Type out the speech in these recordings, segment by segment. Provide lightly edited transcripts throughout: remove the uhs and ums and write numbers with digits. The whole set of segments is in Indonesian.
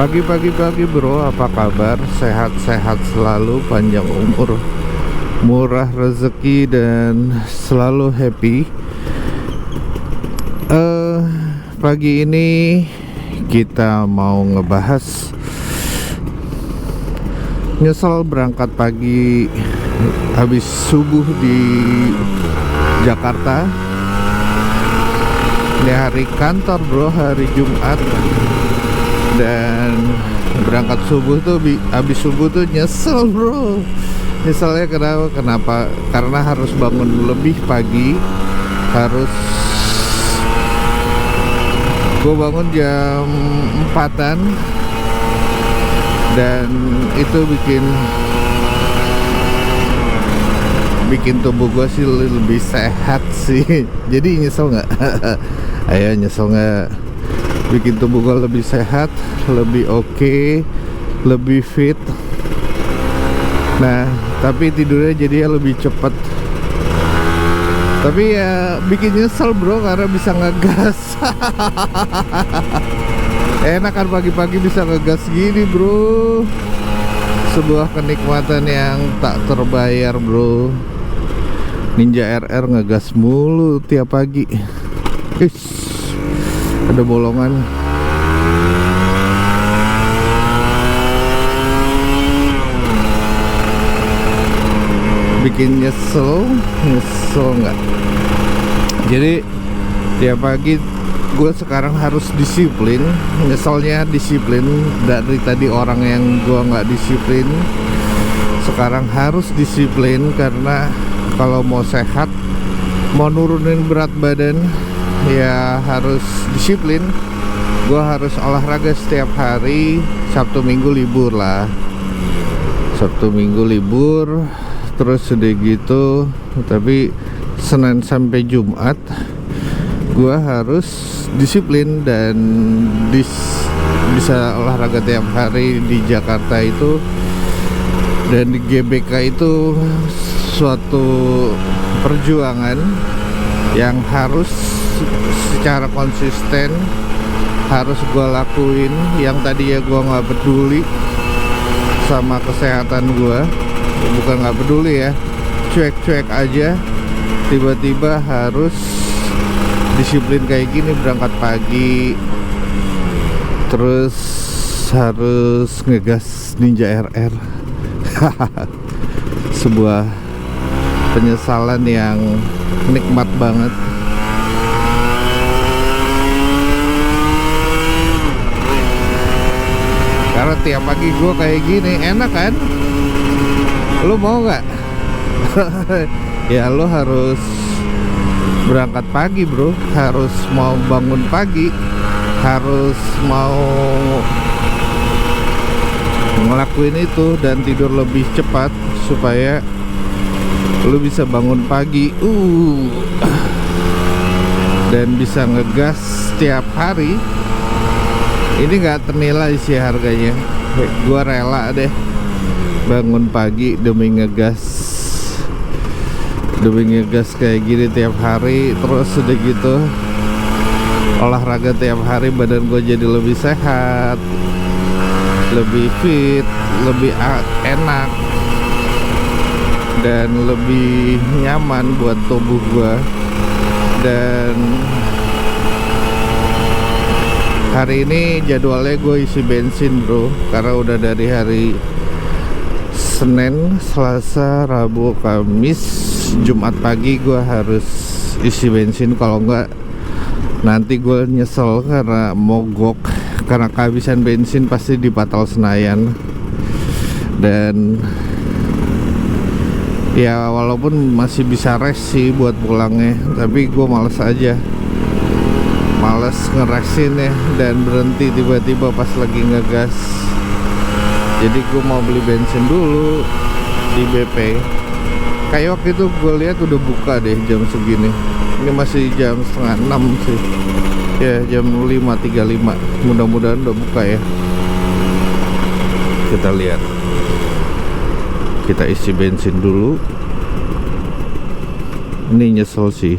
Pagi-pagi bro, apa kabar? Sehat-sehat selalu, panjang umur, murah rezeki, dan selalu happy. Pagi ini kita mau ngebahas nyesel berangkat pagi habis subuh di Jakarta. Ini hari kantor bro, hari Jumat, dan berangkat subuh tuh habis subuh tuh nyesel bro. Nyeselnya kenapa? Karena harus bangun lebih pagi. Gue bangun jam 4-an, dan itu bikin tubuh gue sih lebih sehat sih. Jadi nyesel nggak? Ayo, nyesel nggak? Bikin tubuh gue lebih sehat, lebih oke, lebih fit. Nah, tapi tidurnya jadinya lebih cepet. Tapi ya bikin nyesel bro, karena bisa ngegas. Enak kan pagi-pagi bisa ngegas gini bro. Sebuah kenikmatan yang tak terbayar bro. Ninja RR ngegas mulu tiap pagi. Ada bolongan. Bikin nyesel nggak? Jadi tiap pagi gue sekarang harus disiplin. Nyeselnya disiplin. Dari tadi orang yang gue nggak disiplin, sekarang harus disiplin. Karena kalau mau sehat, mau nurunin berat badan, ya harus disiplin. Gue harus olahraga setiap hari. Sabtu Minggu libur lah. Sabtu Minggu libur. Terus udah gitu, tapi Senin sampai Jumat gue harus disiplin dan bisa olahraga tiap hari di Jakarta itu. Dan di GBK itu suatu perjuangan yang harus secara konsisten harus gue lakuin. Yang tadi ya gue nggak peduli sama kesehatan gue, bukan nggak peduli ya, cuek-cuek aja. Tiba-tiba harus disiplin kayak gini, berangkat pagi, terus harus ngegas Ninja RR. Sebuah penyesalan yang nikmat banget. Karena tiap pagi gue kayak gini enak kan? Lo mau nggak? Ya lo harus berangkat pagi bro, harus mau bangun pagi, harus mau ngelakuin itu dan tidur lebih cepat supaya lo bisa bangun pagi dan bisa ngegas setiap hari. Ini nggak ternilai sih harganya. Gua rela deh bangun pagi demi ngegas kayak gini tiap hari. Terus udah gitu olahraga tiap hari, badan gue jadi lebih sehat, lebih fit, lebih enak, dan lebih nyaman buat tubuh gue. Dan hari ini jadwalnya gue isi bensin bro, karena udah dari hari Senin, Selasa, Rabu, Kamis, Jumat pagi gue harus isi bensin. Kalau enggak nanti gue nyesel karena mogok, karena kehabisan bensin pasti di Patal Senayan. Dan ya walaupun masih bisa rest sih buat pulangnya, tapi gue males aja, males ngeresin ya, dan berhenti tiba-tiba pas lagi ngegas. Jadi gue mau beli bensin dulu di BP. Kayak waktu itu gue lihat udah buka deh jam segini. Ini masih jam 5:30 sih. Ya jam 5.35. Mudah-mudahan udah buka ya. Kita lihat. Kita isi bensin dulu. Ini nyesel sih.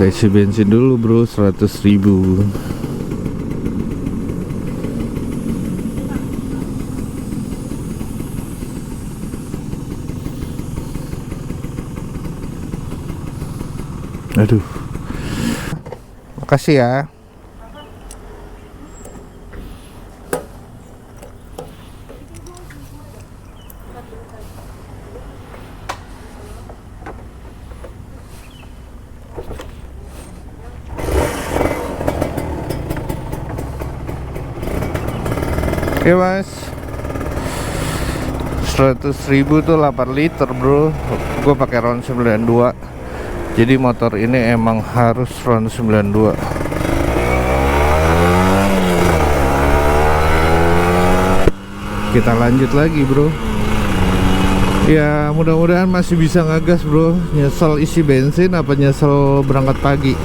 Kita isi bensin dulu bro, 100.000. Aduh, makasih ya. Oke mas, 100.000 tuh 8 liter bro. Gue pakai RON 92. Jadi motor ini emang harus RON 92. Kita lanjut lagi bro. Ya mudah-mudahan masih bisa ngegas bro. Nyesel isi bensin apa nyesel berangkat pagi?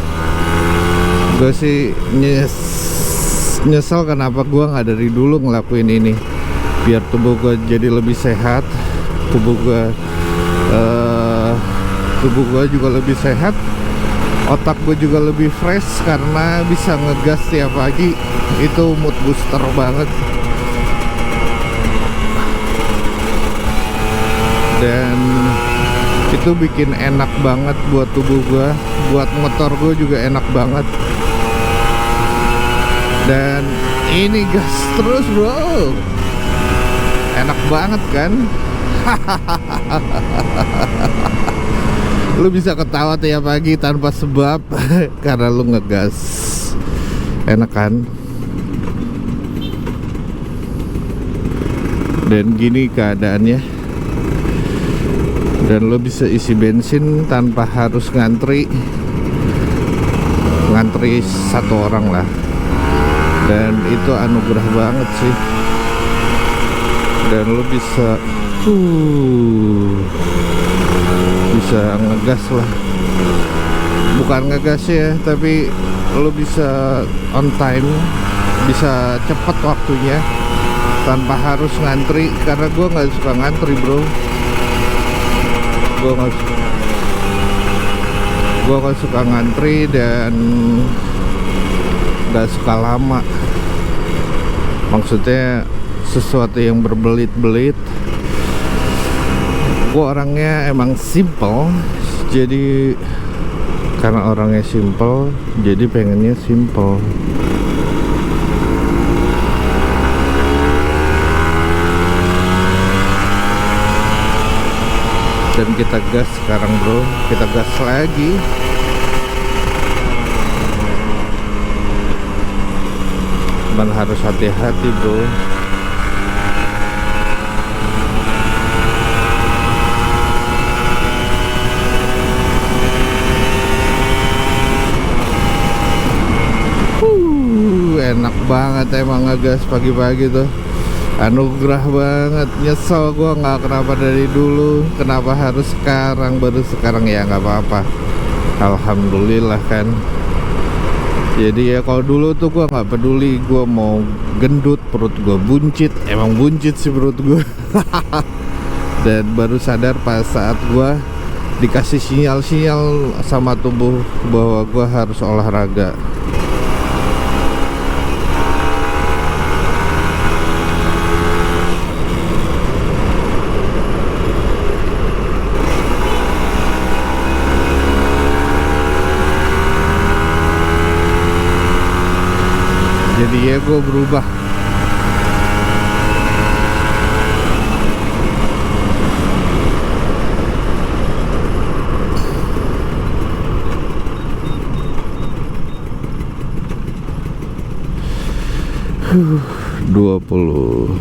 Gue sih nyesel kenapa gue nggak dari dulu ngelakuin ini, biar tubuh gue jadi lebih sehat, tubuh gue juga lebih sehat, otak gue juga lebih fresh karena bisa ngegas tiap pagi. Itu mood booster banget. Dan itu bikin enak banget buat tubuh gue, buat motor gue juga enak banget. Dan ini gas terus bro, enak banget kan? Lu bisa ketawa tiap pagi tanpa sebab karena lu ngegas. Enak kan? Dan gini keadaannya. Dan lu bisa isi bensin tanpa harus ngantri satu orang lah. Dan itu anugerah banget sih. Dan lu bisa ngegas lah. Bukan ngegas ya, tapi lu bisa on time, bisa cepet waktunya tanpa harus ngantri. Karena gue nggak suka ngantri bro. Gue nggak suka ngantri dan gak suka lama. Maksudnya sesuatu yang berbelit-belit. Gue orangnya emang simple. Jadi karena orangnya simple, jadi pengennya simple. Dan kita gas sekarang bro. Kita gas lagi. Man harus hati-hati bro. Enak banget emang ngegas pagi-pagi tuh. Anugerah banget. Nyesel gua nggak kenapa dari dulu, kenapa harus sekarang, baru sekarang. Ya nggak apa-apa, alhamdulillah kan. Jadi ya kalau dulu tuh gue nggak peduli, gue mau gendut, perut gue buncit, emang buncit sih perut gue. Dan baru sadar pas saat gue dikasih sinyal-sinyal sama tubuh bahwa gue harus olahraga. Jadi ya gue berubah. Huh, 20.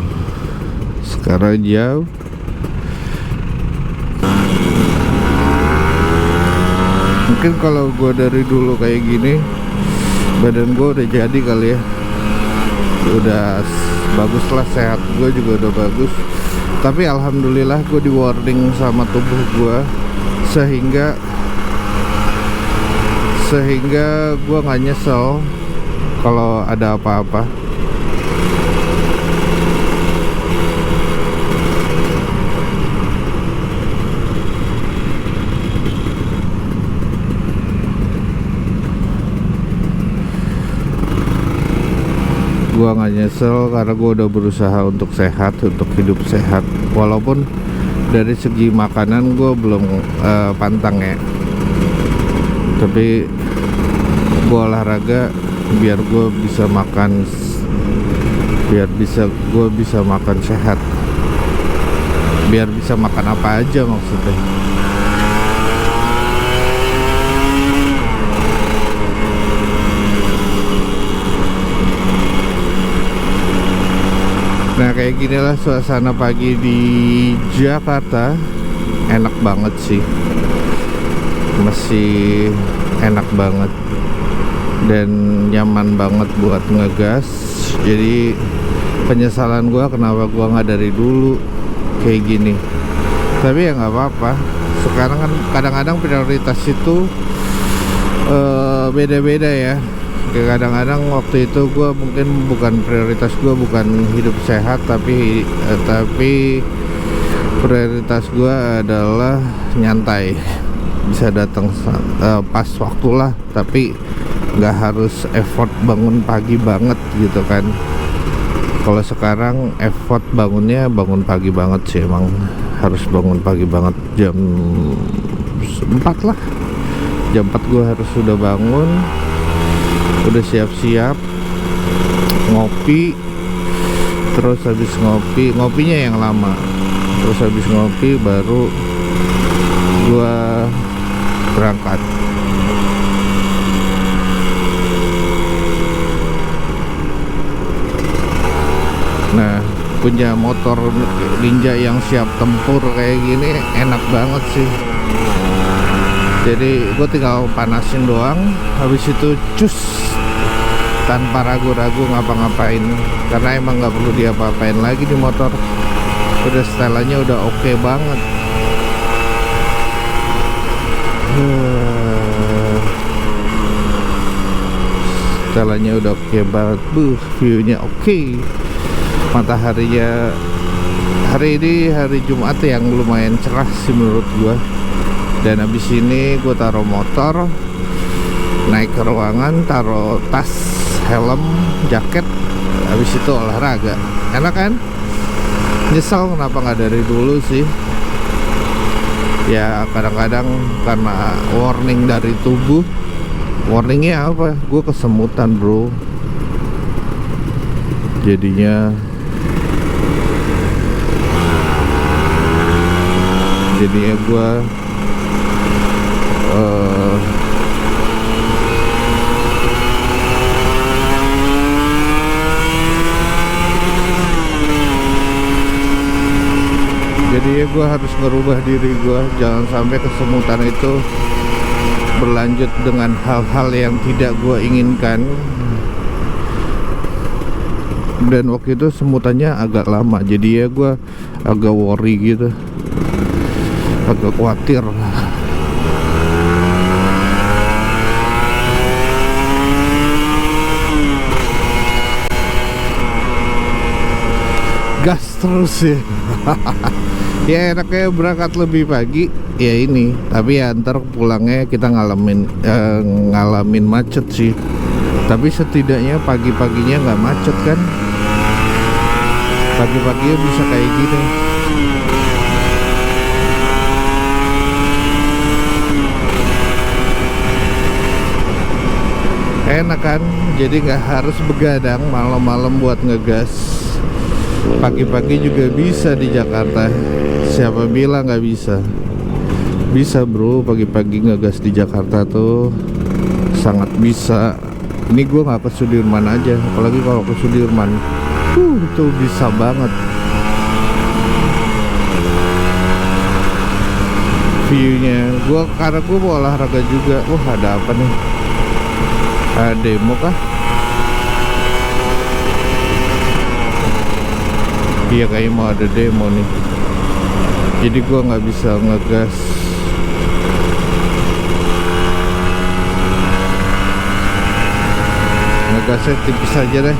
Sekarang jauh. Mungkin kalau gue dari dulu kayak gini, badan gue udah jadi kali ya. Udah bagus lah, sehat gue juga udah bagus. Tapi alhamdulillah gue di warning sama tubuh gue sehingga gue nggak nyesel kalau ada apa-apa. Gua nggak nyesel karena gua udah berusaha untuk sehat, untuk hidup sehat. Walaupun dari segi makanan gua belum pantang ya, tapi gua olahraga biar gua bisa makan, gua bisa makan sehat, biar bisa makan apa aja maksudnya. Nah kayak gini lah suasana pagi di Jakarta. Enak banget sih, masih enak banget dan nyaman banget buat ngegas. Jadi penyesalan gua kenapa gua nggak dari dulu kayak gini. Tapi ya nggak apa-apa. Sekarang kan kadang-kadang prioritas itu beda-beda ya. Kadang-kadang waktu itu gue mungkin bukan prioritas, gue bukan hidup sehat, tapi prioritas gue adalah nyantai, bisa datang pas waktulah, tapi nggak harus effort bangun pagi banget gitu kan. Kalau sekarang effort bangunnya bangun pagi banget sih, emang harus bangun pagi banget, jam 4 lah, jam 4 gue harus sudah bangun, udah siap-siap ngopi. Terus habis ngopinya yang lama, terus habis ngopi baru gua berangkat. Nah punya motor Ninja yang siap tempur kayak gini enak banget sih. Jadi gue tinggal panasin doang, habis itu cus tanpa ragu-ragu ngapa-ngapain, karena emang nggak perlu diapa-apain lagi di motor. Udah setelannya udah oke banget. Setelannya udah oke banget, viewnya oke. Mataharinya hari ini hari Jumat yang lumayan cerah sih menurut gua. Dan habis ini gue taruh motor, naik ke ruangan, taruh tas, helm, jaket, habis itu olahraga. Enak kan? Nyesel kenapa nggak dari dulu sih. Ya kadang-kadang karena warning dari tubuh. Warningnya apa? Gue kesemutan bro. Jadinya gue jadi gue harus ngerubah diri gue, jangan sampai kesemutan itu berlanjut dengan hal-hal yang tidak gue inginkan. Dan waktu itu semutannya agak lama, jadi ya gue agak worry gitu, agak khawatir. Gas terus ya. Ya enaknya berangkat lebih pagi ya ini, tapi ya ntar pulangnya kita ngalamin macet sih. Tapi setidaknya pagi-paginya nggak macet kan, pagi-paginya bisa kayak gini. Enak kan, jadi nggak harus begadang malam-malam buat ngegas. Pagi-pagi juga bisa di Jakarta. Siapa bilang nggak bisa? Bisa bro, pagi-pagi ngegas di Jakarta tuh sangat bisa. Ini gue nggak ke Sudirman aja, apalagi kalau ke Sudirman itu bisa banget. Viewnya karena gue mau olahraga juga. Wah ada apa nih? Ada demo kah? Iya kayaknya mau ada demo nih, jadi gua nggak bisa ngegas. Ngegasnya tipis aja deh.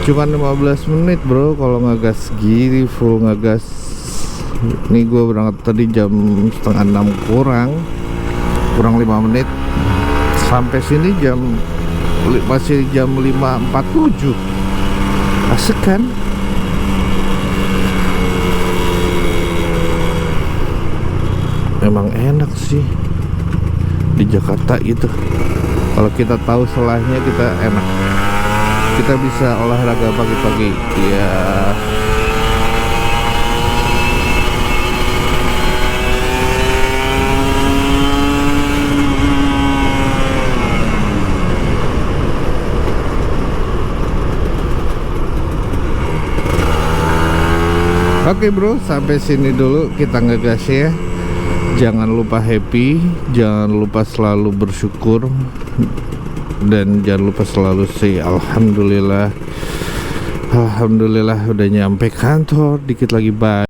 Cuman 15 menit bro kalau ngegas gini, full ngegas. Ini gua berangkat tadi jam 5:30 kurang 5 menit, sampai sini jam masih jam 5.47. Asik kan? Memang enak sih di Jakarta itu. Kalau kita tahu selahnya, kita enak. Kita bisa olahraga pagi-pagi ya. Oke bro, sampai sini dulu kita ngegas ya. Jangan lupa happy, jangan lupa selalu bersyukur, dan jangan lupa selalu say alhamdulillah. Alhamdulillah udah nyampe kantor, dikit lagi bye.